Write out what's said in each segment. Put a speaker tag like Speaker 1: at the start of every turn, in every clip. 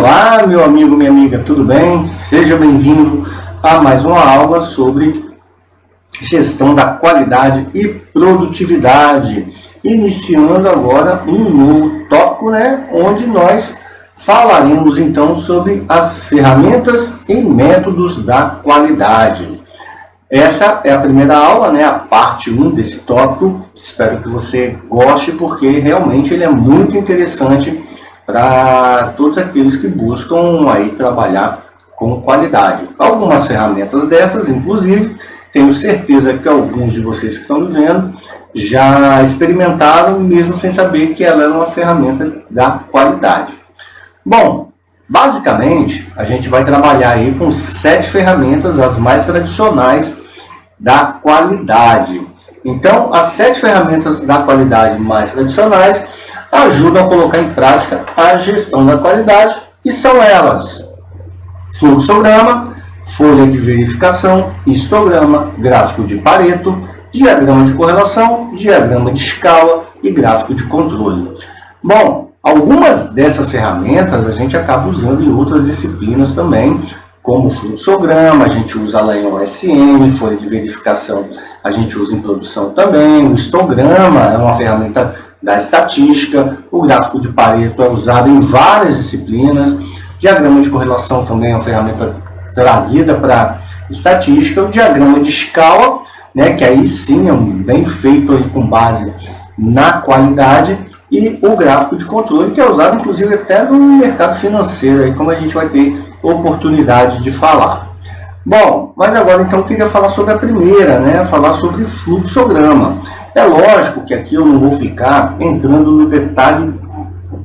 Speaker 1: Olá, meu amigo, minha amiga, tudo bem? Seja bem-vindo a mais uma aula sobre gestão da qualidade e produtividade. Iniciando agora um novo tópico, onde nós falaremos então sobre as ferramentas e métodos da qualidade. Essa é a primeira aula, a parte 1 desse tópico. Espero que você goste, porque realmente ele é muito interessante para todos aqueles que buscam aí trabalhar com qualidade. Algumas ferramentas dessas, inclusive, tenho certeza que alguns de vocês que estão me vendo já experimentaram, mesmo sem saber que ela era uma ferramenta da qualidade. Bom, basicamente, a gente vai trabalhar aí com 7 ferramentas, as mais tradicionais da qualidade. Então, as 7 ferramentas da qualidade mais tradicionais ajudam a colocar em prática a gestão da qualidade, e são elas: fluxograma, folha de verificação, histograma, gráfico de Pareto, diagrama de correlação, diagrama de escala e gráfico de controle. Bom, algumas dessas ferramentas a gente acaba usando em outras disciplinas também, como fluxograma, a gente usa lá em OSM, folha de verificação a gente usa em produção também, o histograma é uma ferramenta da estatística, o gráfico de Pareto é usado em várias disciplinas, diagrama de correlação também é uma ferramenta trazida para estatística, o diagrama de escala, que aí sim é bem feito aí com base na qualidade, e o gráfico de controle, que é usado inclusive até no mercado financeiro, aí como a gente vai ter oportunidade de falar. Bom, mas agora então eu queria falar sobre a primeira, falar sobre fluxograma. É lógico que aqui eu não vou ficar entrando no detalhe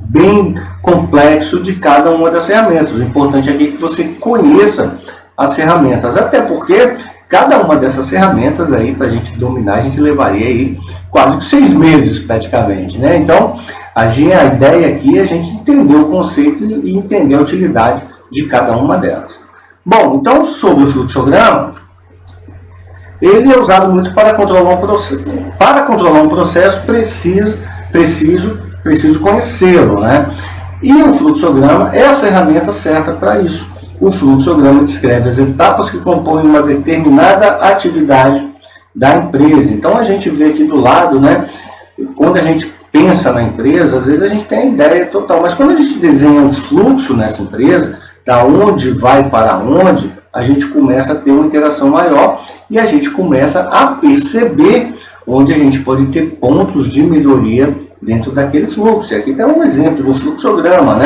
Speaker 1: bem complexo de cada uma das ferramentas. O importante aqui é que você conheça as ferramentas, até porque cada uma dessas ferramentas aí, para a gente dominar, a gente levaria aí quase que 6 meses praticamente, Então, a ideia aqui é a gente entender o conceito e entender a utilidade de cada uma delas. Bom, então sobre o fluxograma, ele é usado muito para controlar um processo. Para controlar um processo, preciso conhecê-lo, E o fluxograma é a ferramenta certa para isso. O fluxograma descreve as etapas que compõem uma determinada atividade da empresa. Então a gente vê aqui do lado, quando a gente pensa na empresa, às vezes a gente tem a ideia total, mas quando a gente desenha um fluxo nessa empresa, da onde vai para onde, a gente começa a ter uma interação maior e a gente começa a perceber onde a gente pode ter pontos de melhoria dentro daquele fluxo. E aqui tem um exemplo do fluxograma,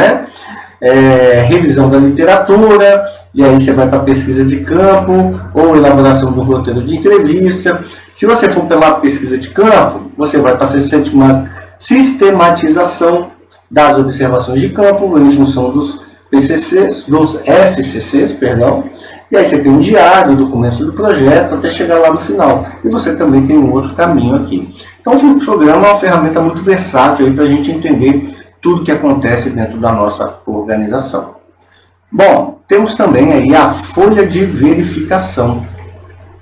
Speaker 1: revisão da literatura, e aí você vai para a pesquisa de campo ou elaboração do roteiro de entrevista. Se você for pela pesquisa de campo, você vai para a sistematização das observações de campo em função dos FCCs, e aí você tem um diário, documentos do projeto, até chegar lá no final. E você também tem um outro caminho aqui. Então o fluxograma é uma ferramenta muito versátil para a gente entender tudo que acontece dentro da nossa organização. Bom, temos também aí a folha de verificação.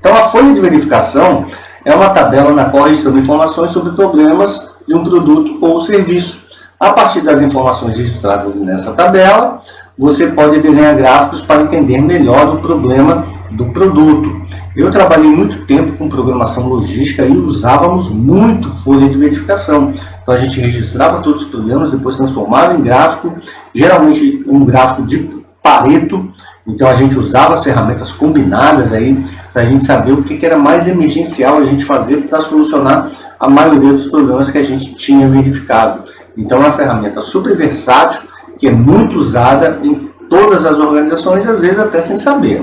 Speaker 1: Então a folha de verificação é uma tabela na qual registramos informações sobre problemas de um produto ou serviço. A partir das informações registradas nessa tabela, você pode desenhar gráficos para entender melhor o problema do produto. Eu trabalhei muito tempo com programação logística e usávamos muito folha de verificação. Então a gente registrava todos os problemas, depois transformava em gráfico, geralmente um gráfico de Pareto. Então a gente usava as ferramentas combinadas aí para a gente saber o que era mais emergencial a gente fazer para solucionar a maioria dos problemas que a gente tinha verificado. Então é uma ferramenta super versátil, que é muito usada em todas as organizações, às vezes até sem saber,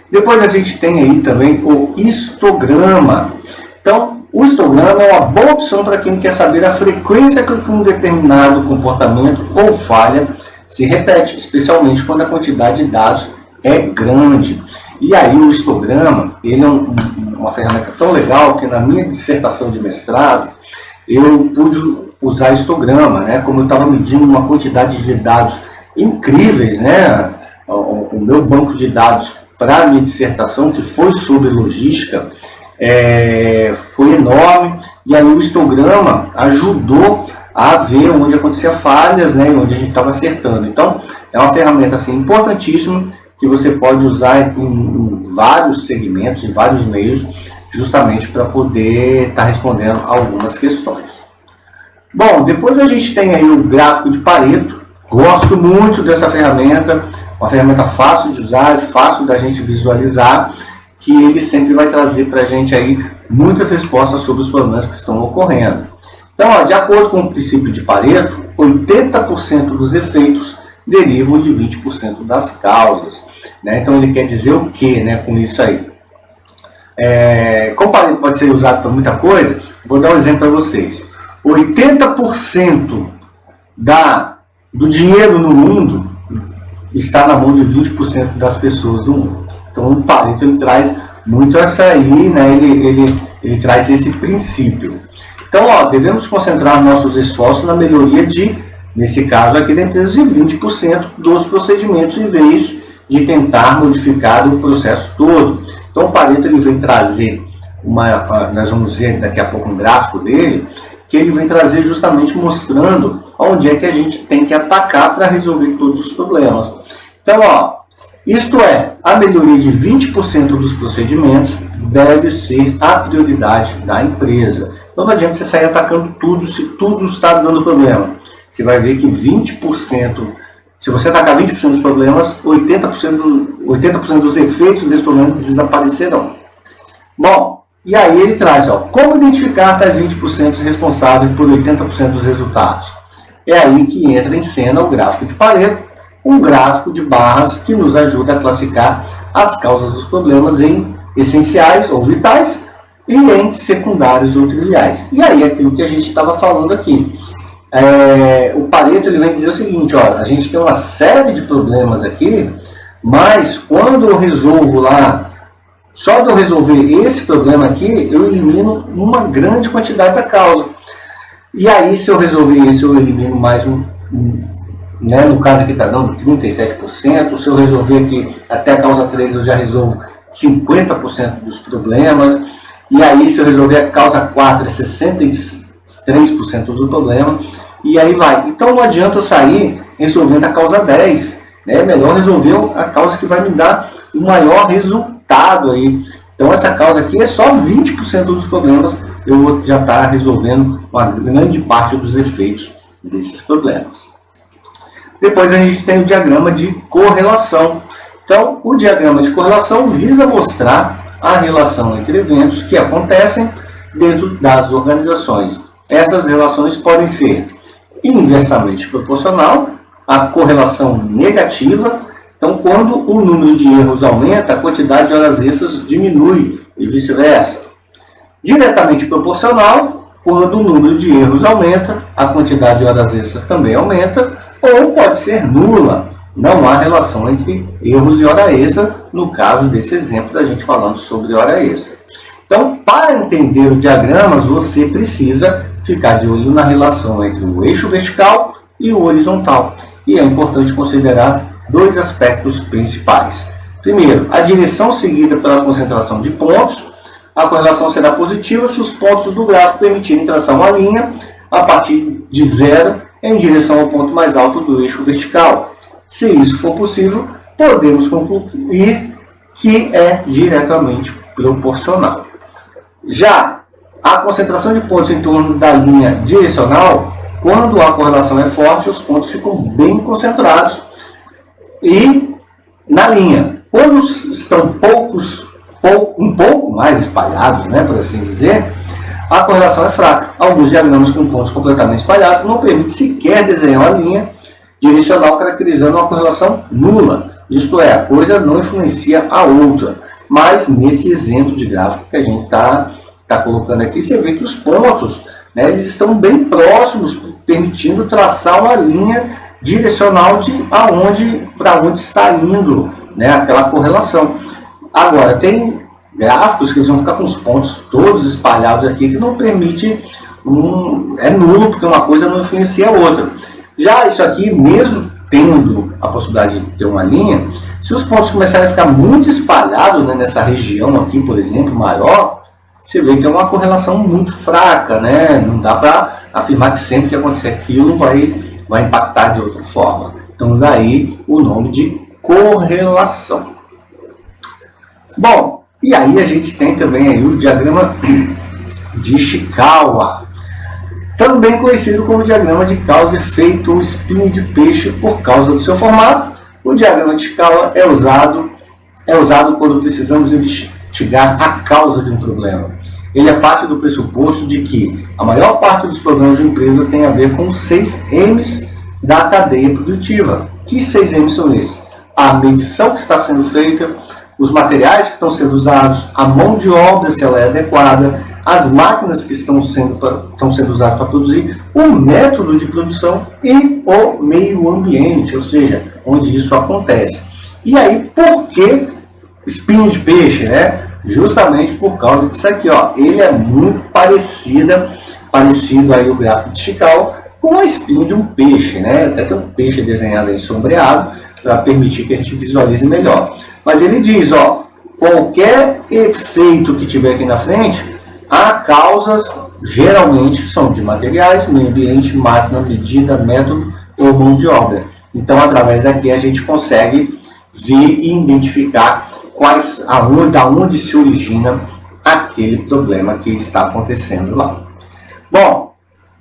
Speaker 1: Depois a gente tem aí também o histograma. Então, o histograma é uma boa opção para quem quer saber a frequência com que um determinado comportamento ou falha se repete, especialmente quando a quantidade de dados é grande. E aí o histograma, ele é uma ferramenta tão legal que na minha dissertação de mestrado, eu pude usar histograma, como eu estava medindo uma quantidade de dados incríveis, o meu banco de dados para a minha dissertação, que foi sobre logística, foi enorme, e aí o histograma ajudou a ver onde acontecia falhas, né, e onde a gente estava acertando. Então, é uma ferramenta assim, importantíssima que você pode usar em vários segmentos, em vários meios, justamente para poder estar respondendo algumas questões. Bom, depois a gente tem aí o gráfico de Pareto. Gosto muito dessa ferramenta, uma ferramenta fácil de usar, fácil da gente visualizar, que ele sempre vai trazer para a gente aí muitas respostas sobre os problemas que estão ocorrendo. Então, ó, de acordo com o princípio de Pareto, 80% dos efeitos derivam de 20% das causas. Né? Então, ele quer dizer o que, né, com isso aí? Como Pareto pode ser usado para muita coisa, vou dar um exemplo para vocês. 80% do dinheiro no mundo está na mão de 20% das pessoas do mundo. Então, o Pareto ele traz muito essa aí, né? Ele traz esse princípio. Então, ó, devemos concentrar nossos esforços na melhoria nesse caso aqui da empresa, de 20% dos procedimentos, em vez de tentar modificar o processo todo. Então, o Pareto ele vem trazer nós vamos ver daqui a pouco um gráfico dele, que ele vem trazer justamente mostrando onde é que a gente tem que atacar para resolver todos os problemas. Então, ó, isto é, a melhoria de 20% dos procedimentos deve ser a prioridade da empresa. Então não adianta você sair atacando tudo se tudo está dando problema. Você vai ver que 20%, se você atacar 20% dos problemas, 80% dos efeitos desse problema desaparecerão. Bom, e aí ele traz, ó, como identificar tais 20% responsáveis por 80% dos resultados. É aí que entra em cena o gráfico de Pareto, um gráfico de barras que nos ajuda a classificar as causas dos problemas em essenciais ou vitais e em secundários ou triviais. E aí aquilo que a gente estava falando aqui. O Pareto ele vem dizer o seguinte, ó, a gente tem uma série de problemas aqui, mas quando eu resolvo lá, só de eu resolver esse problema aqui, eu elimino uma grande quantidade da causa. E aí, se eu resolver esse, eu elimino mais né, no caso aqui está dando 37%. Se eu resolver aqui até a causa 3, eu já resolvo 50% dos problemas. E aí, se eu resolver a causa 4, é 63% do problema. E aí vai. Então, não adianta eu sair resolvendo a causa 10. Né? É melhor resolver a causa que vai me dar o maior resultado aí. Então, essa causa aqui é só 20% dos problemas. Eu vou já estar resolvendo uma grande parte dos efeitos desses problemas. Depois a gente tem o diagrama de correlação. Então, o diagrama de correlação visa mostrar a relação entre eventos que acontecem dentro das organizações. Essas relações podem ser inversamente proporcional, a correlação negativa. Então, quando o número de erros aumenta, a quantidade de horas extras diminui e vice-versa. Diretamente proporcional, quando o número de erros aumenta, a quantidade de horas extras também aumenta, ou pode ser nula. Não há relação entre erros e hora extra, no caso desse exemplo da gente falando sobre hora extra. Então, para entender os diagramas, você precisa ficar de olho na relação entre o eixo vertical e o horizontal. E é importante considerar dois aspectos principais. Primeiro, a direção seguida pela concentração de pontos. A correlação será positiva se os pontos do gráfico permitirem traçar uma linha a partir de zero em direção ao ponto mais alto do eixo vertical. Se isso for possível, podemos concluir que é diretamente proporcional. Já a concentração de pontos em torno da linha direcional, quando a correlação é forte, os pontos ficam bem concentrados e na linha. Quando estão um pouco mais espalhados, né, por assim dizer, a correlação é fraca. Alguns diagramas com pontos completamente espalhados não permitem sequer desenhar uma linha direcional caracterizando uma correlação nula. Isto é, a coisa não influencia a outra. Mas nesse exemplo de gráfico que a gente está colocando aqui, você vê que os pontos, né, eles estão bem próximos, permitindo traçar uma linha direcional para onde está indo, né, aquela correlação. Agora, tem gráficos que eles vão ficar com os pontos todos espalhados aqui, que não permite, é nulo, porque uma coisa não influencia a outra. Já isso aqui, mesmo tendo a possibilidade de ter uma linha, se os pontos começarem a ficar muito espalhados, né, nessa região aqui, por exemplo, maior, você vê que é uma correlação muito fraca, né? Não dá para afirmar que sempre que acontecer aquilo vai impactar de outra forma. Então, daí o nome de correlação. Bom, e aí a gente tem também aí o diagrama de Ishikawa, também conhecido como diagrama de causa e efeito ou espinho de peixe por causa do seu formato. O diagrama de Ishikawa é usado quando precisamos investigar a causa de um problema. Ele é parte do pressuposto de que a maior parte dos problemas de empresa tem a ver com os 6 M's da cadeia produtiva. Que 6 M's são esses? A medição que está sendo feita, os materiais que estão sendo usados, a mão de obra, se ela é adequada, as máquinas que estão sendo usadas para produzir, o método de produção e o meio ambiente, ou seja, onde isso acontece. E aí, por que espinho de peixe, né? Justamente por causa disso aqui, ó. Ele é muito parecido aí o gráfico de Ishikawa com a espinha de um peixe, né? Até tem um peixe desenhado aí sombreado para permitir que a gente visualize melhor. Mas ele diz, ó, qualquer efeito que tiver aqui na frente, as causas geralmente são de materiais, meio ambiente, máquina, medida, método ou mão de obra. Então, através daqui a gente consegue ver e identificar da onde se origina aquele problema que está acontecendo lá. Bom,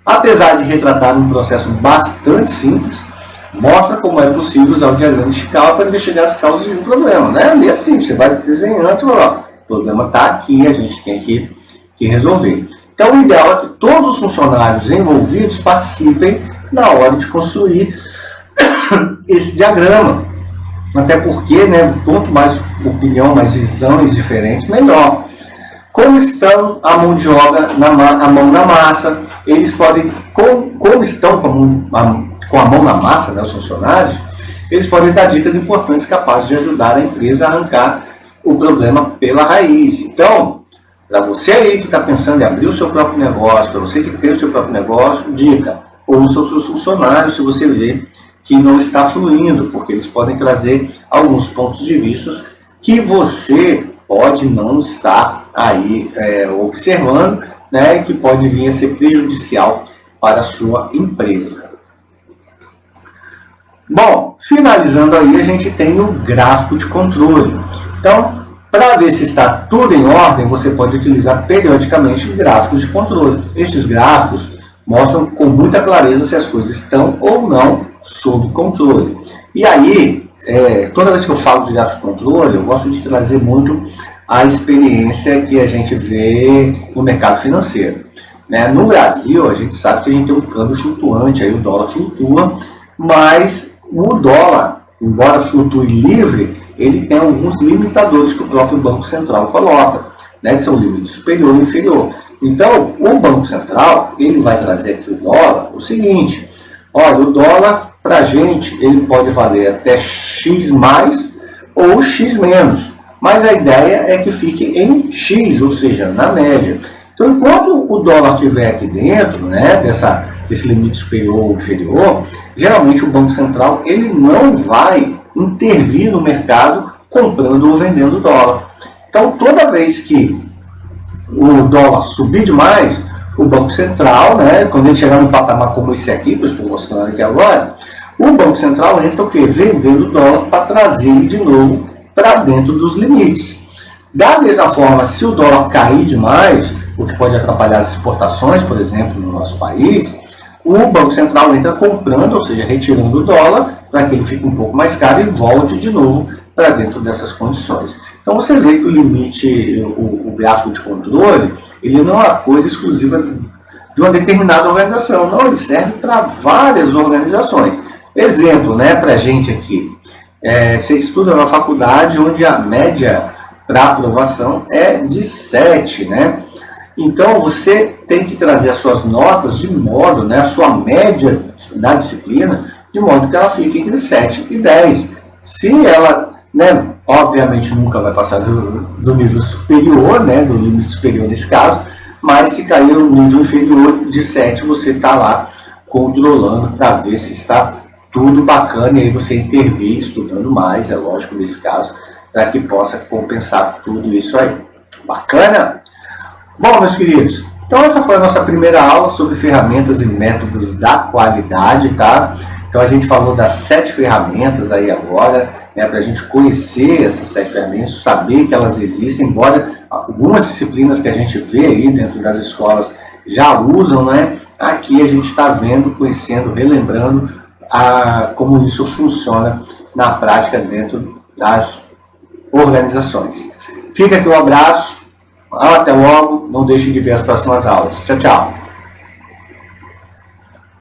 Speaker 1: apesar de retratar um processo bastante simples, mostra como é possível usar o diagrama de Ishikawa para investigar as causas de um problema, né? E assim, você vai desenhando e fala, ó, o problema está aqui, a gente tem que resolver. Então, o ideal é que todos os funcionários envolvidos participem na hora de construir esse diagrama. Até porque, né, quanto mais opinião, mais visões diferentes, melhor. Como estão a mão de obra, a mão na massa, eles podem, como estão com a mão na massa, né, os funcionários, eles podem dar dicas importantes capazes de ajudar a empresa a arrancar o problema pela raiz. Então, para você aí que está pensando em abrir o seu próprio negócio, para você que tem o seu próprio negócio, dica, ouça os seus funcionários se você vê que não está fluindo, porque eles podem trazer alguns pontos de vista que você pode não estar aí observando, né, e que pode vir a ser prejudicial para a sua empresa. Bom, finalizando aí, a gente tem o gráfico de controle. Então, para ver se está tudo em ordem, você pode utilizar periodicamente gráficos de controle. Esses gráficos mostram com muita clareza se as coisas estão ou não sob controle. E aí, toda vez que eu falo de gráfico de controle, eu gosto de trazer muito a experiência que a gente vê no mercado financeiro. Né? No Brasil, a gente sabe que a gente tem um câmbio flutuante, aí o dólar flutua, mas o dólar, embora flutue livre, ele tem alguns limitadores que o próprio Banco Central coloca, né, que são limites superior e inferior. Então, o Banco Central, ele vai trazer aqui o dólar, o seguinte, olha, o dólar, para a gente, ele pode valer até X mais ou X menos, mas a ideia é que fique em X, ou seja, na média. Então, enquanto o dólar estiver aqui dentro, né, desse limite superior ou inferior, geralmente o Banco Central, ele não vai intervir no mercado comprando ou vendendo dólar. Então, toda vez que o dólar subir demais, o Banco Central, né, quando ele chegar num patamar como esse aqui, que eu estou mostrando aqui agora, o Banco Central entra o quê? Vendendo dólar para trazer ele de novo para dentro dos limites. Da mesma forma, se o dólar cair demais, o que pode atrapalhar as exportações, por exemplo, no nosso país, o Banco Central entra comprando, ou seja, retirando o dólar, para que ele fique um pouco mais caro e volte de novo para dentro dessas condições. Então você vê que o limite, o gráfico de controle, ele não é uma coisa exclusiva de uma determinada organização, não, ele serve para várias organizações. Exemplo, né, para a gente aqui, você estuda na faculdade onde a média para aprovação é de 7, né? Então, você tem que trazer as suas notas de modo, né, a sua média da disciplina, de modo que ela fique entre 7 e 10. Se ela, né, obviamente nunca vai passar do nível superior, né, do limite superior nesse caso, mas se cair no nível inferior de 7, você está lá controlando para ver se está tudo bacana e aí você intervir estudando mais, é lógico nesse caso, para que possa compensar tudo isso aí. Bacana? Bom, meus queridos, então essa foi a nossa primeira aula sobre ferramentas e métodos da qualidade, tá? Então a gente falou das 7 ferramentas aí agora, né, para a gente conhecer essas 7 ferramentas, saber que elas existem, embora algumas disciplinas que a gente vê aí dentro das escolas já usam, né? Aqui a gente está vendo, conhecendo, relembrando como isso funciona na prática dentro das organizações. Fica aqui um abraço, até logo, não deixe de ver as próximas aulas. Tchau, tchau.